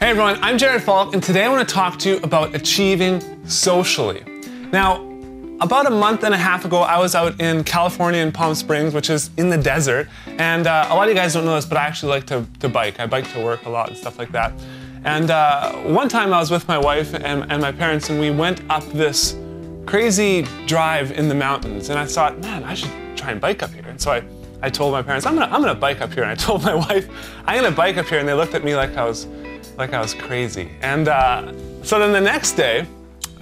Hey everyone, I'm Falk, and today I want to talk to you about achieving socially. Now, about a month and a half ago, I was out in California in Palm Springs, which is in the desert, and a lot of you guys don't know this, but I actually like to bike. I bike to work a lot and stuff like that. And one time I was with my wife and my parents, and we went up this crazy drive in the mountains, and I thought, man, I should try and bike up here. And so I told my parents, I'm gonna bike up here, and I told my wife, I'm gonna bike up here, and they looked at me like I was crazy. And so then the next day,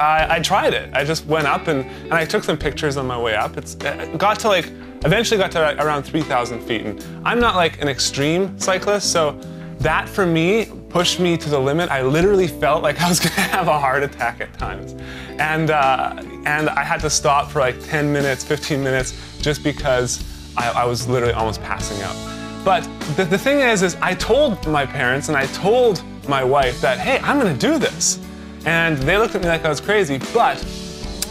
I tried it. I just went up and I took some pictures on my way up. It eventually got to around 3,000 feet. And I'm not like an extreme cyclist, so that for me pushed me to the limit. I literally felt like I was gonna have a heart attack at times. And I had to stop for like 10 minutes, 15 minutes, just because I was literally almost passing out. But the thing is I told my parents and I told my wife that, hey, I'm gonna do this. And they looked at me like I was crazy, but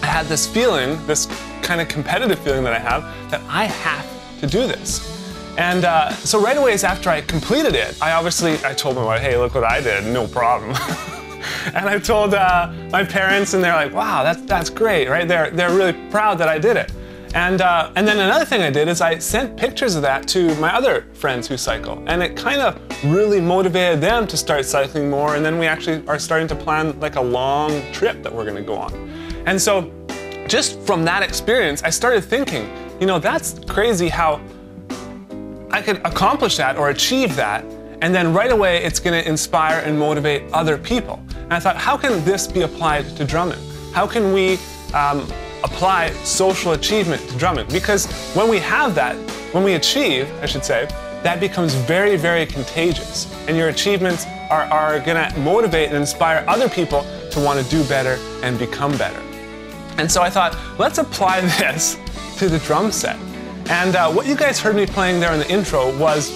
I had this feeling, this kind of competitive feeling that I have, that I have to do this. And so right away after I completed it, I told my wife, hey, look what I did, no problem. And I told my parents, and they're like, wow, that's great, right? They're really proud that I did it. And then another thing I did is I sent pictures of that to my other friends who cycle, and it kind of really motivated them to start cycling more, and then we actually are starting to plan like a long trip that we're gonna go on. And so just from that experience, I started thinking, you know, that's crazy how I could accomplish that or achieve that, and then right away it's gonna inspire and motivate other people. And I thought, how can this be applied to drumming? How can we apply social achievement to drumming? Because when we have that, when we achieve, I should say, that becomes very, very contagious. And your achievements are gonna motivate and inspire other people to want to do better and become better. And so I thought, let's apply this to the drum set. And what you guys heard me playing there in the intro was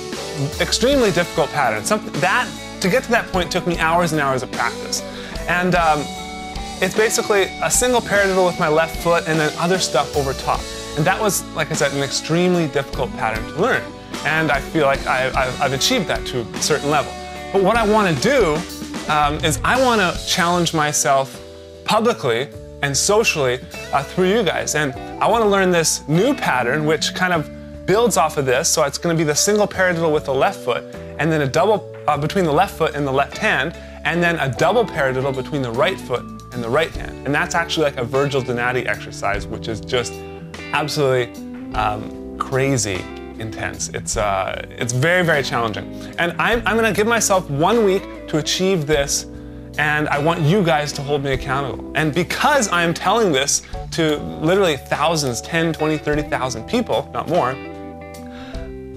extremely difficult pattern. To get to that point took me hours and hours of practice. And it's basically a single paradiddle with my left foot and then other stuff over top. And that was, like I said, an extremely difficult pattern to learn. And I feel like I've achieved that to a certain level. But what I want to do is I want to challenge myself publicly and socially through you guys. And I want to learn this new pattern, which kind of builds off of this. So it's going to be the single paradiddle with the left foot, and then a double between the left foot and the left hand, and then a double paradiddle between the right foot and the right hand. And that's actually like a Virgil Donati exercise, which is just absolutely crazy intense. It's very, very challenging. And I'm gonna give myself 1 week to achieve this, and I want you guys to hold me accountable. And because I'm telling this to literally thousands, 10, 20, 30,000 people, not more,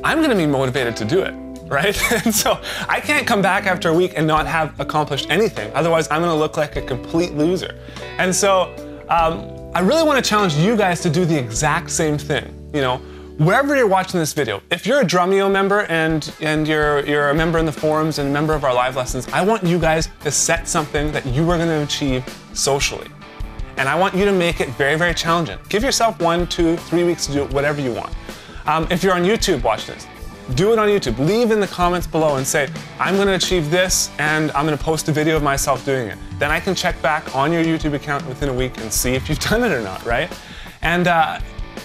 I'm gonna be motivated to do it. Right? And so I can't come back after a week and not have accomplished anything. Otherwise, I'm gonna look like a complete loser. And so I really wanna challenge you guys to do the exact same thing. You know, wherever you're watching this video, if you're a Drumeo member and you're a member in the forums and a member of our live lessons, I want you guys to set something that you are gonna achieve socially. And I want you to make it very, very challenging. Give yourself 1, 2, 3 weeks to do it, whatever you want. If you're on YouTube watching this, do it on YouTube. Leave in the comments below and say, I'm gonna achieve this and I'm gonna post a video of myself doing it. Then I can check back on your YouTube account within a week and see if you've done it or not, right? And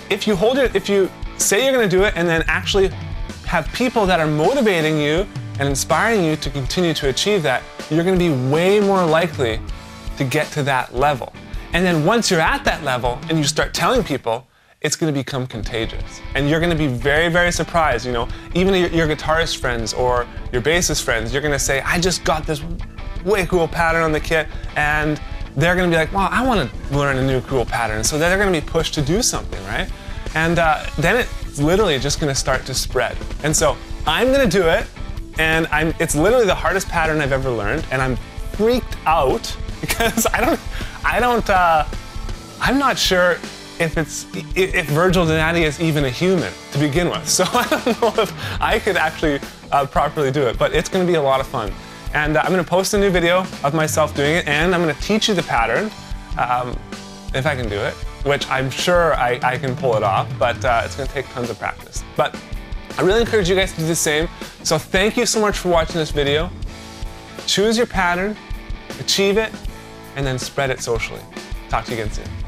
if you say you're gonna do it and then actually have people that are motivating you and inspiring you to continue to achieve that, you're gonna be way more likely to get to that level. And then once you're at that level and you start telling people, it's going to become contagious. And you're going to be very, very surprised, you know, even your guitarist friends or your bassist friends, you're going to say, I just got this way cool pattern on the kit, and they're going to be like, wow, I want to learn a new cool pattern. So they're going to be pushed to do something, right? And then it's literally just going to start to spread. And so I'm going to do it, and it's literally the hardest pattern I've ever learned, and I'm freaked out because I'm not sure if Virgil Donati is even a human to begin with. So I don't know if I could actually properly do it, but it's gonna be a lot of fun. And I'm gonna post a new video of myself doing it, and I'm gonna teach you the pattern, if I can do it, which I'm sure I can pull it off, but it's gonna take tons of practice. But I really encourage you guys to do the same. So thank you so much for watching this video. Choose your pattern, achieve it, and then spread it socially. Talk to you again soon.